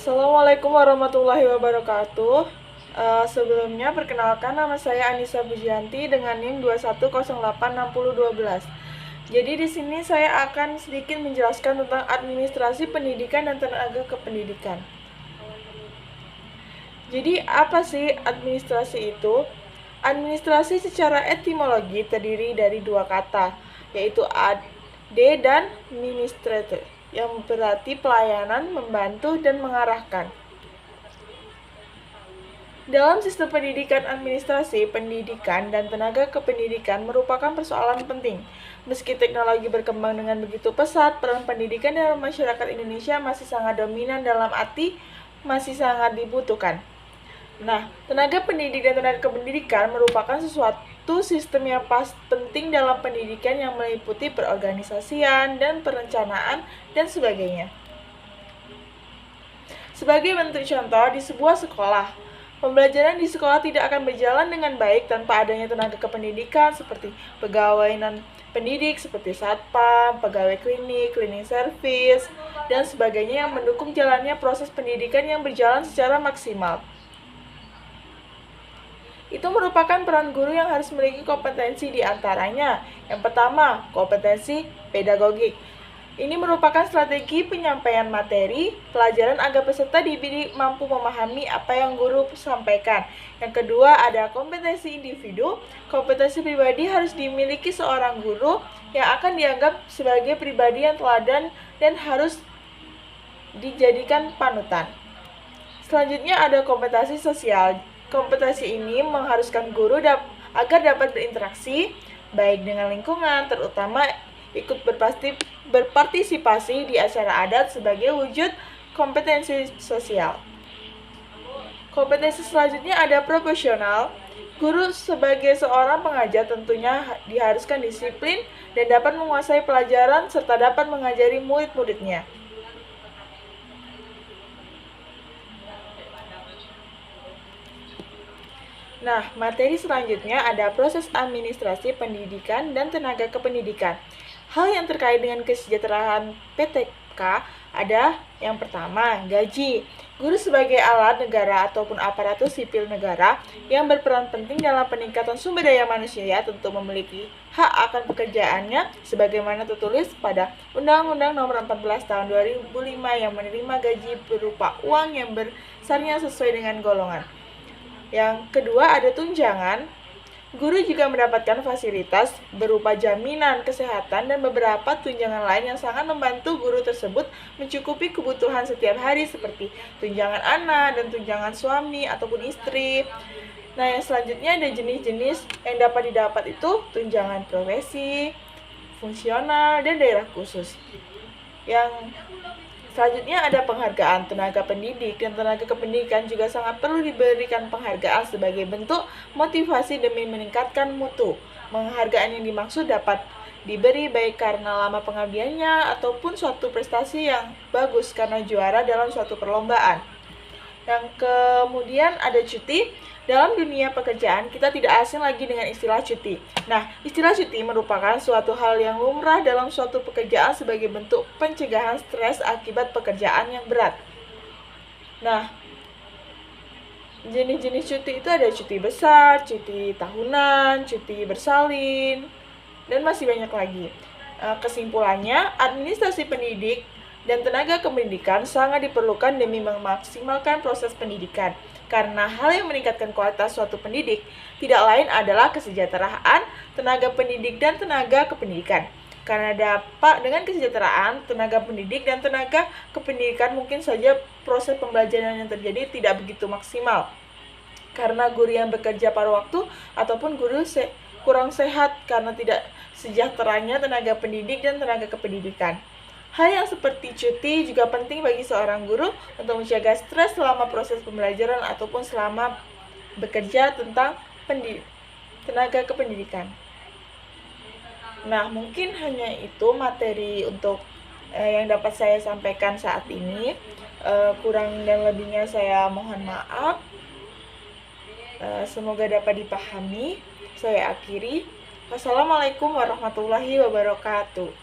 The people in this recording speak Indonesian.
Assalamualaikum warahmatullahi wabarakatuh. Sebelumnya perkenalkan, nama saya Anissa Bujianti dengan NIM 21086012. Jadi di sini saya akan sedikit menjelaskan tentang administrasi pendidikan dan tenaga kependidikan. Jadi apa sih administrasi itu? Administrasi secara etimologi terdiri dari dua kata, yaitu ad dan ministrator, yang berarti pelayanan, membantu, dan mengarahkan. Dalam sistem pendidikan, administrasi pendidikan dan tenaga kependidikan merupakan persoalan penting. Meski teknologi berkembang dengan begitu pesat, peran pendidikan dalam masyarakat Indonesia masih sangat dominan, dalam arti masih sangat dibutuhkan. Nah, tenaga pendidik dan tenaga kependidikan merupakan sesuatu sistem yang penting dalam pendidikan yang meliputi perorganisasian dan perencanaan dan sebagainya. Sebagai bentuk contoh, di sebuah sekolah, pembelajaran di sekolah tidak akan berjalan dengan baik tanpa adanya tenaga kependidikan seperti pegawai non-pendidik seperti satpam, pegawai klinik, cleaning service, dan sebagainya yang mendukung jalannya proses pendidikan yang berjalan secara maksimal. Itu merupakan peran guru yang harus memiliki kompetensi di antaranya. Yang pertama, kompetensi pedagogik. Ini merupakan strategi penyampaian materi pelajaran agar peserta dididik mampu memahami apa yang guru sampaikan. Yang kedua, ada kompetensi individu. Kompetensi pribadi harus dimiliki seorang guru yang akan dianggap sebagai pribadi yang teladan dan harus dijadikan panutan. Selanjutnya ada kompetensi sosial. Kompetensi ini mengharuskan guru agar dapat berinteraksi baik dengan lingkungan, terutama ikut berpartisipasi di acara adat sebagai wujud kompetensi sosial. Kompetensi selanjutnya ada profesional. Guru sebagai seorang pengajar tentunya diharuskan disiplin dan dapat menguasai pelajaran serta dapat mengajari murid-muridnya. Nah, materi selanjutnya ada proses administrasi pendidikan dan tenaga kependidikan. Hal yang terkait dengan kesejahteraan PTK ada yang pertama, gaji. Guru sebagai alat negara ataupun aparatur sipil negara yang berperan penting dalam peningkatan sumber daya manusia tentu memiliki hak akan pekerjaannya sebagaimana tertulis pada Undang-Undang Nomor 14 Tahun 2005 yang menerima gaji berupa uang yang besarnya sesuai dengan golongan. Yang kedua ada tunjangan. Guru juga mendapatkan fasilitas berupa jaminan kesehatan dan beberapa tunjangan lain yang sangat membantu guru tersebut mencukupi kebutuhan setiap hari seperti tunjangan anak dan tunjangan suami ataupun istri. Nah, yang selanjutnya ada jenis-jenis yang dapat didapat itu tunjangan profesi, fungsional, dan daerah khusus. Yang selanjutnya ada penghargaan. Tenaga pendidik dan tenaga kependidikan juga sangat perlu diberikan penghargaan sebagai bentuk motivasi demi meningkatkan mutu. Penghargaan yang dimaksud dapat diberi baik karena lama pengabdiannya ataupun suatu prestasi yang bagus karena juara dalam suatu perlombaan. Yang kemudian ada cuti. Dalam dunia pekerjaan, kita tidak asing lagi dengan istilah cuti. Nah, istilah cuti merupakan suatu hal yang lumrah dalam suatu pekerjaan sebagai bentuk pencegahan stres akibat pekerjaan yang berat. Nah, jenis-jenis cuti itu ada cuti besar, cuti tahunan, cuti bersalin, dan masih banyak lagi. Kesimpulannya, administrasi pendidik dan tenaga kependidikan sangat diperlukan demi memaksimalkan proses pendidikan. Karena hal yang meningkatkan kualitas suatu pendidik tidak lain adalah kesejahteraan tenaga pendidik dan tenaga kependidikan. Karena dapat dengan kesejahteraan tenaga pendidik dan tenaga kependidikan mungkin saja proses pembelajaran yang terjadi tidak begitu maksimal. Karena guru yang bekerja paruh waktu ataupun guru kurang sehat karena tidak sejahteranya tenaga pendidik dan tenaga kependidikan. Hal yang seperti cuti juga penting bagi seorang guru untuk mencegah stres selama proses pembelajaran ataupun selama bekerja tentang tenaga kependidikan. Nah, mungkin hanya itu materi untuk yang dapat saya sampaikan saat ini. Kurang dan lebihnya saya mohon maaf. Semoga dapat dipahami. Saya akhiri. Wassalamualaikum warahmatullahi wabarakatuh.